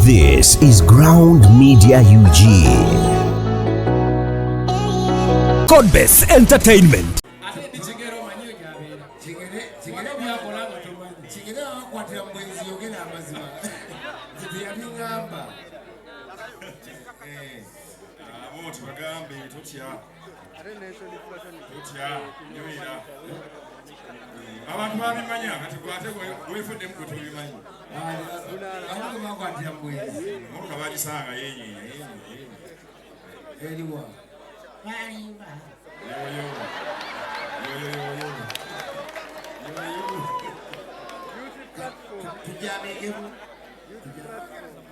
This is Ground Media UG. Codebase Entertainment. Abantu babimanya kati gwate gwefudde mu kutubimanyi abantu bakwatira mbwezi muka balisanga yenye eliwa balimba yo tujamegemu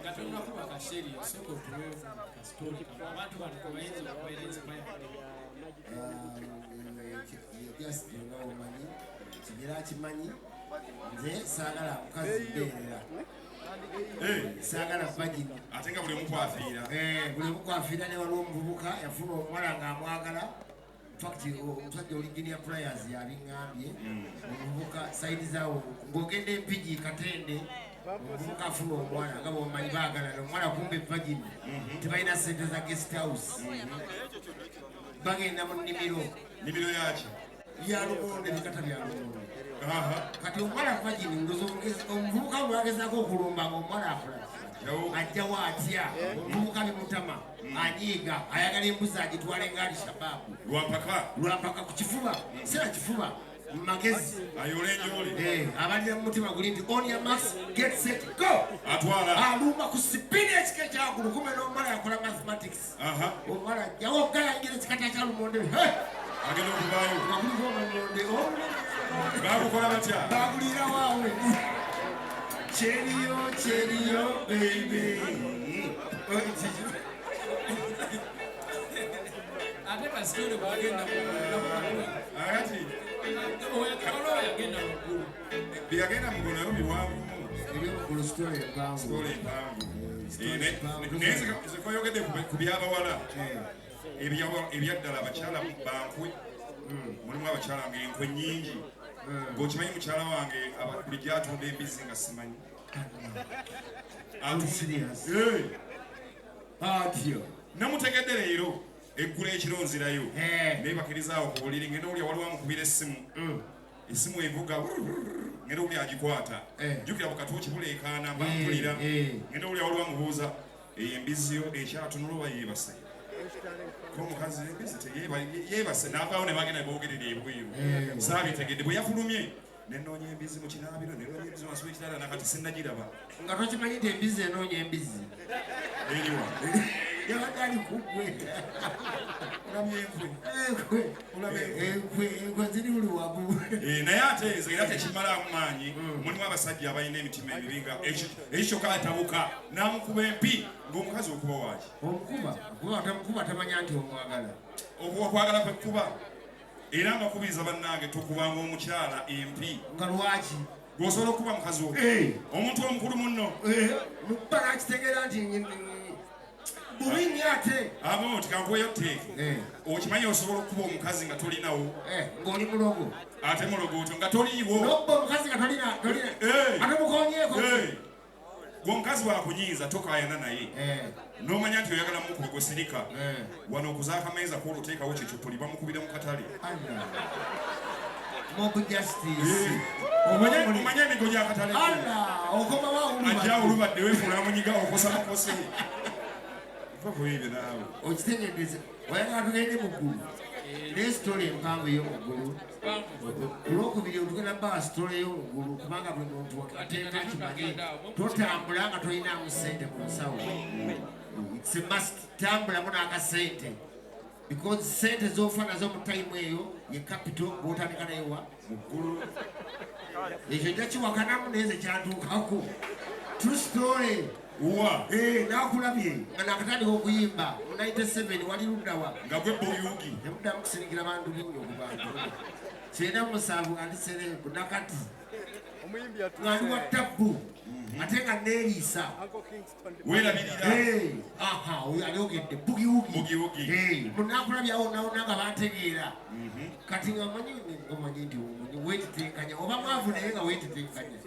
katonda kuba kasheri soko tuwevu kastori abantu banakobayinza okubayirenza baya yes omanyi kigira kimanyi nze saagala mukazi mbeerera saagala vagina ate nga buli mukwafiira ne waliwo omuvubuka yafuna omuwala ng'amwagala fakti omusajja originia players yabiŋŋambye omuvubuka saidi zaawo ng'ogenda empigi katende omuvubuka afuna omuwala nga bomanyi baagalana omuwala kumbe vagina tebalina sente za guest house bagenda mu nnimiro yaki yalumonde bikata byalumonde kati omuwala vagini omuvubuka bwagezaako okulumba ngaomuwala akola ajjawo atya omuvubuka bimutama anyiiga ayagala embuzi agitwale nga ali shababu lwampaka ku kifuba sera kifuba mumagezi abalira mu mutima guli nti on your marks get set go alumba ku sipidi ekika ekyagulu kume n'omuwala yakola mathematics omuwala ajjawo gayangira ekikata kyalumonde agenda okuvaayo ngakuliko omumonde bakukola batya bagulira waawe kyeriyo baby ate kasitole bagenda ati byagenda mugulu nayo biwanvumu naye zekoyogedde ku byabawala ebyaddala abakyala bankwe mulimu abakyala nga enkwe nyingi ng'okimanyi mukyala wange buli gyatunda embizi nga simanyi atyo namutegedde leero eggula ekiro nzirayo naye bakirizaawo ku buliri ngenda olya waliwo amukubira essimu evuga ngenda olya agikwata jjukira bukatuuki buleekaana bampulira ngenda olya waliwo amubuuza embiziyo ekyatunula oba yeebase omukazi embizi yeebase naavaawo ne bagenda boogerera ebweru saabitegedde bwe yafulumye nenoonya embizi mu kinaabiro nenoonya embizi wansi w'ekitanda nakati sinnagiraba nga tokimanyi nti embizi enoonya embizi eriwa yabadde ali kuggwe enkwe ziri buli waggulu naye ate nze era tekimalamu maanyi mulimu abasajja abalina emitima emibi nga ekyo katabuka n'amukuba empi ng'omukazi okuba waaki omukuba tamanya nti omwagala okwagala kwekkuba era nga kubiriza bannange tokubanga omukyala empi nga lwaki gwosobola okuba mukazi wo omuntu omukulu munno mukuba nakitegeera nti bubinya ate abo tikankuweyo tteeke okimanyi osobola okuba omukazi nga tolinawo ng'oli mulogo ate mulogo otyo nga toliiwo nobba omukazi nga tolina ate mukonyeeko gwomukazi wakunyiiza tokayana naye nomanya nti oyagala mukuba gwesirika wano okuzaaka meeza kuoluteekawo kyekyopuli bamukubira mu katale omanye emigo gyakatale ajja olubadde wefula munyiga okosa mukosi okitegedeze oyagala tugende muggulu naye sitole empanvu ey'omuggulu olwokubiri otugenda baa sitole ey'omuggulu kubanga buli muntu ateeka kimanyi totambula nga tolinaamu sente mu nsawo tambulamu n'akasente because sente zofa nazo mu tayimu eyo ye capital bwotandika nayewa muggulu ekyo jja kiwakanamu naye ze kyantuukako true story nakulabye nga nakatandika okuyimba mu 97 wali luddawa nga gwe boyugi emuddamu kusirigira bantu binnyo ku bantu kyenda musanvu nga ndi serebu nakati nga ndi wa tabbu ate nga neeriisa werabirira alyogedde bugiwugi munakulabyawo nawona nga bantegeera kati nga omanyi nti wetitenkanya oba mwavu naye nga wetitenkanya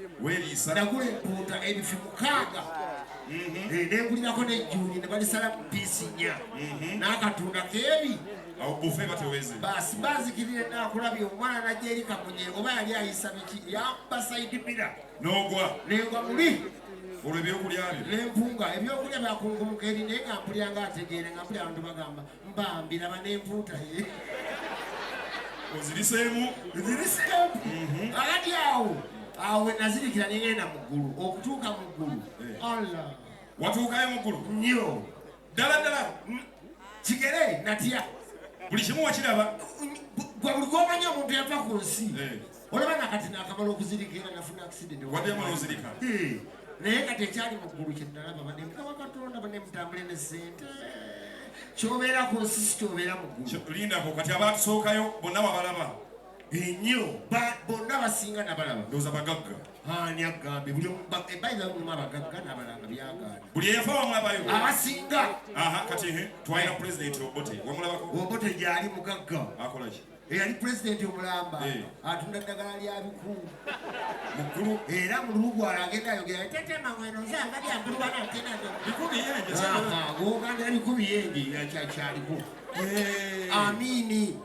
nagula empuuta ebifi 6 Nengulirako n'ejjuuli ne balisala mu piisi nnya n'akatunda keebi awo bufe bateweze basi bazikirire nakulabye omwana najja eri kamunye oba yali ayisa biki yamba saidi mira n'ogwa nengwa muli olwo ebyokulya byo n'empunga ebyokulya byakungumuka eri naye nga mpulya nga ategeere nga mpulya abantu bagamba mbambiraba n'empuuta ye oziriseemu akati awo we nazirikira negenda mu ggulu okutuuka mu ggulu alla watuukayo mu ggulu nnyo ddala kigere natya buli kimu wakiraba gwe buli gwomanyi omuntu yava ku nsi olaba nakati nakamala okuzirikira nafuna accident waddemu n'ozirika naye kati ekyali mu ggulu kyennalaba banemukawa katonda banemutambule ne ssente kyobeera ku nsi si kyobeera mu ggulu lindako kati abatusookayo bonna babalaba ennyo bonna basinga nabalaba ndowooza bagagga ani agambye ebayibuli mulimu abagagga n'abalanga byagaana buli eyafa wamulabayo abasinga kati twalina pulezidenti obote wamulabako obote gyali mugagga akolaki eyali pulezidenti omulamba atunda ddagala lya bikungu mu ggulu era mu lubugu alagenda ayogera tetema mweno nzanga lyambulwanagoganda ebikumi yengi yakyaliko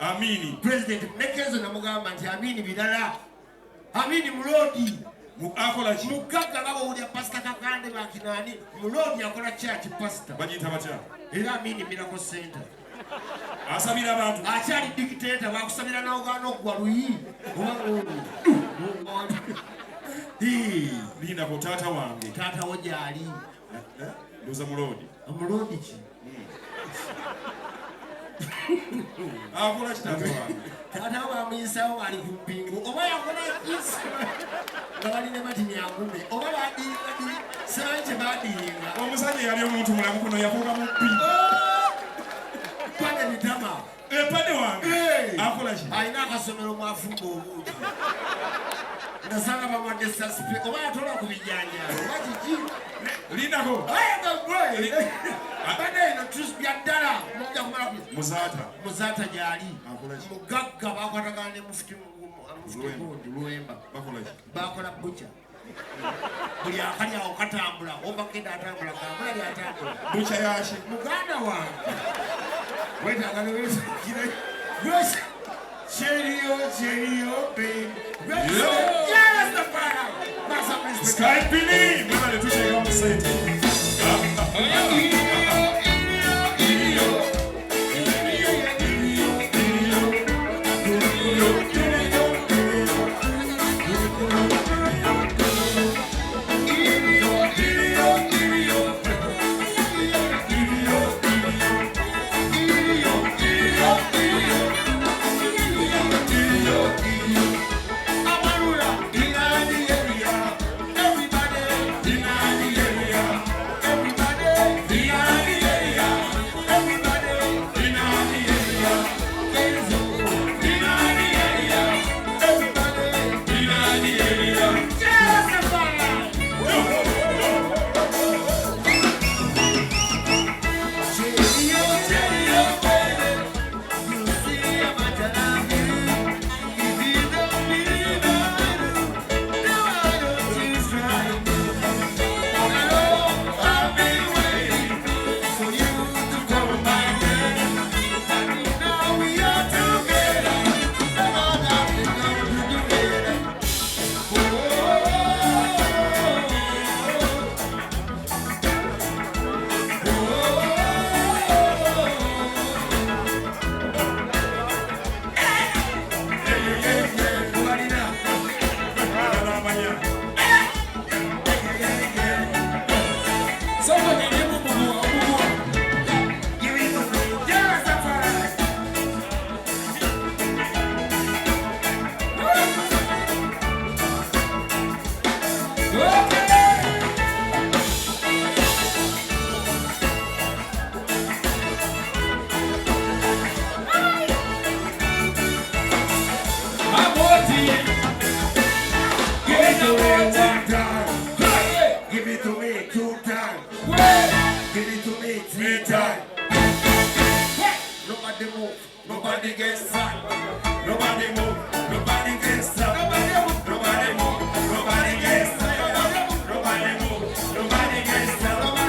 amini pulezidenti nekezo namugamba nti amini birala amini mulodi akolaki mugagga nga bawulya pasita kakande bakinani mulodi akola kyaki pasita bagiyita batya era amini mirako center asabira abantu akyali dikiteta bakusabira nawogana okugwa luyi lindako taata wange taatawo gyali ndowooza mulodi mulodi ki akola kitaata wange taatawo bamuyisawo ali ku mpingo oba yakola isi nga balina bati nyangume oba badiringa sanje badiringa omusajja yali omuntu mulamu kuno yakuuka mu bbi pane mitama pane wange akolaki alina akasomero mwafumba obungi nasanga bamadde sasipe oba yatola ku bijanjalo oba kiki lindako bade eno bya ddala mujja kumala muzaata gyali mugagga bakwatagana ne mufuti gondi lwemba bakola buca buli akali awo katambula obagenda atambula kambula lyatambula buca yaki muganda wange wetaaga newesakire Cheerio, babe. Yes, the fire. Skype-ini. Mwana tushake on the same. Nobody gets fat. Nobody move. Nobody gets up. Nobody move. Nobody gets up. Nobody move. Nobody gets up.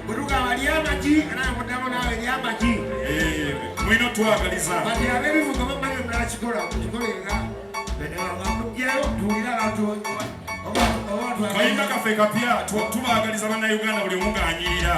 Butugamba lyamagi naye muddamu naawe lyamagi. Mulina otwagaliza. Kati ab'ebivuga bamanyi omulala kikola kikolenga. Mugyayo tuwulira abantu. Kayimba kaffe kapya tubaagaliza bannayuganda buli omu ng'anyirira.